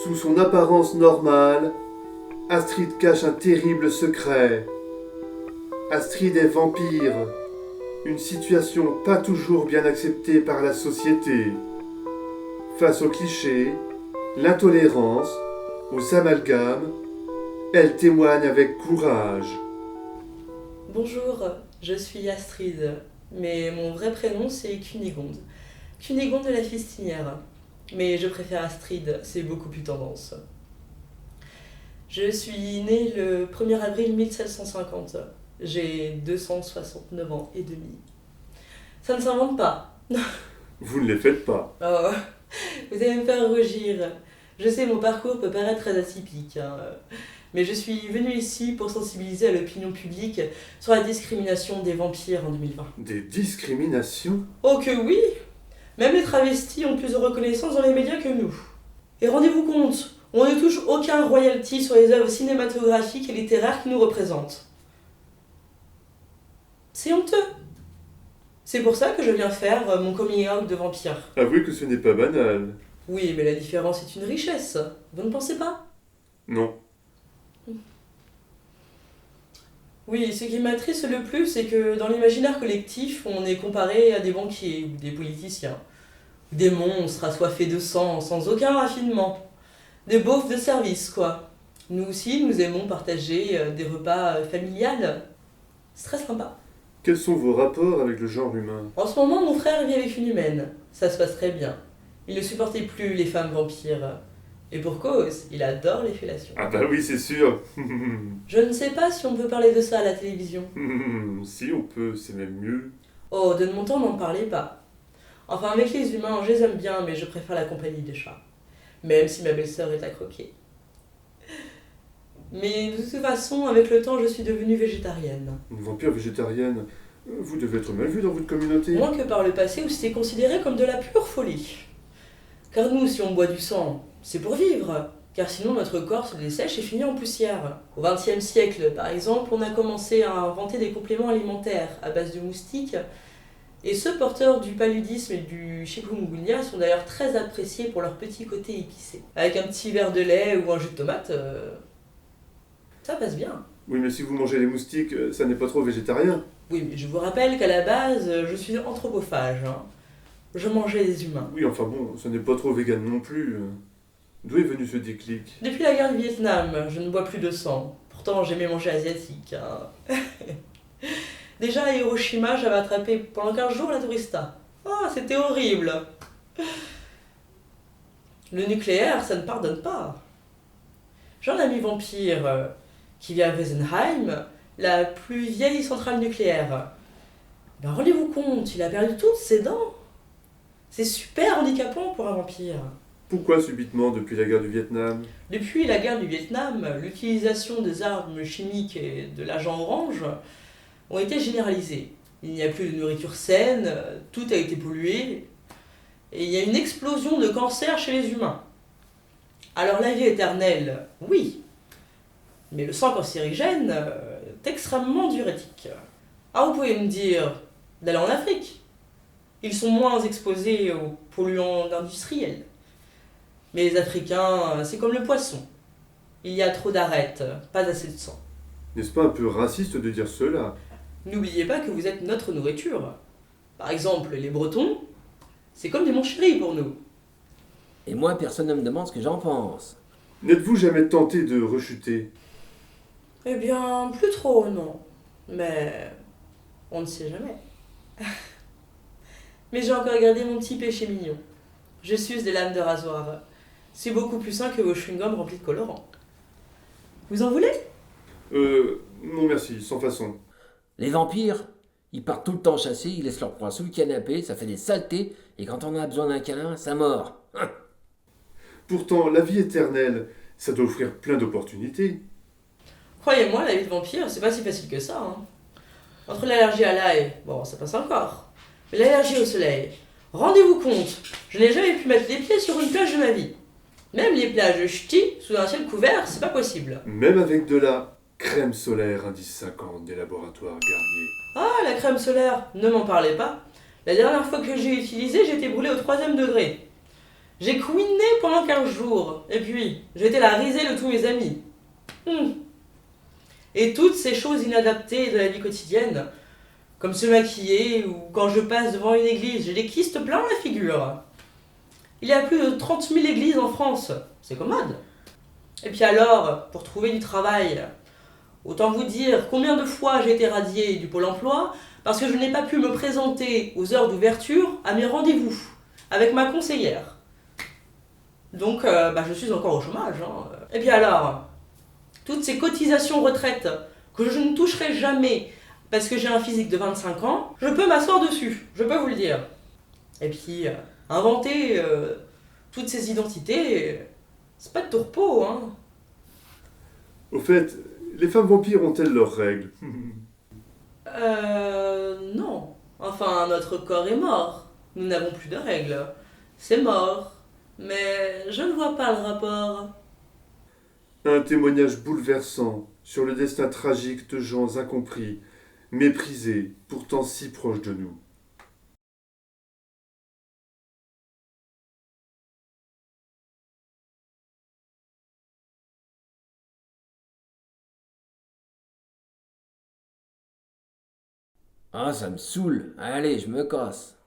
Sous son apparence normale, Astrid cache un terrible secret. Astrid est vampire, une situation pas toujours bien acceptée par la société. Face aux clichés, l'intolérance, aux amalgames, elle témoigne avec courage. Bonjour, je suis Astrid, mais mon vrai prénom c'est Cunégonde. Cunégonde de la Fistinière. Mais je préfère Astrid, c'est beaucoup plus tendance. Je suis née le 1er avril 1750. J'ai 269 ans et demi. Ça ne s'invente pas. Vous ne les faites pas. Oh, vous allez me faire rougir. Je sais, mon parcours peut paraître très atypique, hein. Mais je suis venue ici pour sensibiliser à l'opinion publique sur la discrimination des vampires en 2020. Des discriminations? Oh que oui! Même les travestis ont plus de reconnaissance dans les médias que nous. Et rendez-vous compte, on ne touche aucun royalty sur les œuvres cinématographiques et littéraires qui nous représentent. C'est honteux. C'est pour ça que je viens faire mon coming out de vampire. Avouez que ce n'est pas banal. Oui, mais la différence est une richesse. Vous ne pensez pas? Non. Oui, ce qui m'attriste le plus, c'est que dans l'imaginaire collectif, on est comparé à des banquiers ou des politiciens. Des monstres assoiffés de sang, sans aucun raffinement. Des beaufs de service, quoi. Nous aussi, nous aimons partager des repas familiales. C'est très sympa. Quels sont vos rapports avec le genre humain? En ce moment, mon frère vit avec une humaine. Ça se passe très bien. Il ne supportait plus les femmes vampires. Et pour cause, il adore les fellations. Ah bah oui, c'est sûr. Je ne sais pas si on peut parler de ça à la télévision. Si on peut, c'est même mieux. Oh, de mon temps, n'en parlez pas. Enfin, avec les humains, je les aime bien, mais je préfère la compagnie des chats. Même si ma belle-sœur est à croquer. Mais de toute façon, avec le temps, je suis devenue végétarienne. Une vampire végétarienne, vous devez être mal vu dans votre communauté. Moins que par le passé où c'était considéré comme de la pure folie. Car nous, si on boit du sang, c'est pour vivre. Car sinon, notre corps se dessèche et finit en poussière. Au XXe siècle, par exemple, on a commencé à inventer des compléments alimentaires à base de moustiques. Et ceux porteurs du paludisme et du chikungunya sont d'ailleurs très appréciés pour leur petit côté épicé. Avec un petit verre de lait ou un jus de tomate, ça passe bien. Oui, mais si vous mangez les moustiques, ça n'est pas trop végétarien. Oui, mais je vous rappelle qu'à la base, je suis anthropophage, hein. Je mangeais des humains. Oui, enfin bon, ce n'est pas trop vegan non plus. D'où est venu ce déclic? Depuis la guerre du Vietnam, je ne bois plus de sang. Pourtant, j'aimais manger asiatique, hein. Déjà à Hiroshima, j'avais attrapé pendant 15 jours la tourista. Ah, c'était horrible. Le nucléaire, ça ne pardonne pas. J'ai un ami vampire qui vit à Wesenheim, la plus vieille centrale nucléaire. Ben, rendez-vous compte, il a perdu toutes ses dents. C'est super handicapant pour un vampire. Pourquoi subitement depuis la guerre du Vietnam? Depuis la guerre du Vietnam, l'utilisation des armes chimiques et de l'agent orange ont été généralisées. Il n'y a plus de nourriture saine, tout a été pollué, et il y a une explosion de cancer chez les humains. Alors la vie éternelle, oui, mais le sang cancérigène est extrêmement diurétique. Ah, vous pouvez me dire d'aller en Afrique. Ils sont moins exposés aux polluants industriels. Mais les Africains, c'est comme le poisson. Il y a trop d'arêtes, pas assez de sang. N'est-ce pas un peu raciste de dire cela? N'oubliez pas que vous êtes notre nourriture. Par exemple, les Bretons, c'est comme des mon chéri pour nous. Et moi, personne ne me demande ce que j'en pense. N'êtes-vous jamais tenté de rechuter? Eh bien, plus trop, non. Mais on ne sait jamais. Mais j'ai encore gardé mon petit péché mignon. Je suce des lames de rasoir. C'est beaucoup plus sain que vos chewing-gums remplis de colorants. Vous en voulez? Non merci, sans façon. Les vampires, ils partent tout le temps chasser, ils laissent leur proie sous le canapé, ça fait des saletés, et quand on a besoin d'un câlin, ça mord. Pourtant, la vie éternelle, ça doit offrir plein d'opportunités. Croyez-moi, la vie de vampire, c'est pas si facile que ça, hein. Entre l'allergie à l'ail, bon, ça passe encore. Mais l'allergie au soleil, rendez-vous compte, je n'ai jamais pu mettre les pieds sur une plage de ma vie. Même les plages ch'tis, sous un ciel couvert, c'est pas possible. Même avec de la crème solaire indice 50 des laboratoires Garnier. Ah, la crème solaire, ne m'en parlez pas. La dernière fois que j'ai utilisé, j'ai été brûlée au 3e degré. J'ai couiné pendant 15 jours. Et puis, j'ai été la risée de tous mes amis. Et toutes ces choses inadaptées de la vie quotidienne, comme se maquiller ou quand je passe devant une église, j'ai des kystes plein la figure. Il y a plus de 30 000 églises en France. C'est commode. Et puis alors, pour trouver du travail, autant vous dire combien de fois j'ai été radiée du Pôle emploi parce que je n'ai pas pu me présenter aux heures d'ouverture à mes rendez-vous avec ma conseillère. Donc, je suis encore au chômage. Et puis alors, toutes ces cotisations retraite que je ne toucherai jamais parce que j'ai un physique de 25 ans, je peux m'asseoir dessus, je peux vous le dire. Et puis, inventer toutes ces identités, c'est pas de tout repos, hein. Au fait, les femmes vampires ont-elles leurs règles? Non. Enfin, notre corps est mort. Nous n'avons plus de règles. C'est mort. Mais je ne vois pas le rapport. Un témoignage bouleversant sur le destin tragique de gens incompris, méprisés, pourtant si proches de nous. Ah, ça me saoule. Allez, je me casse.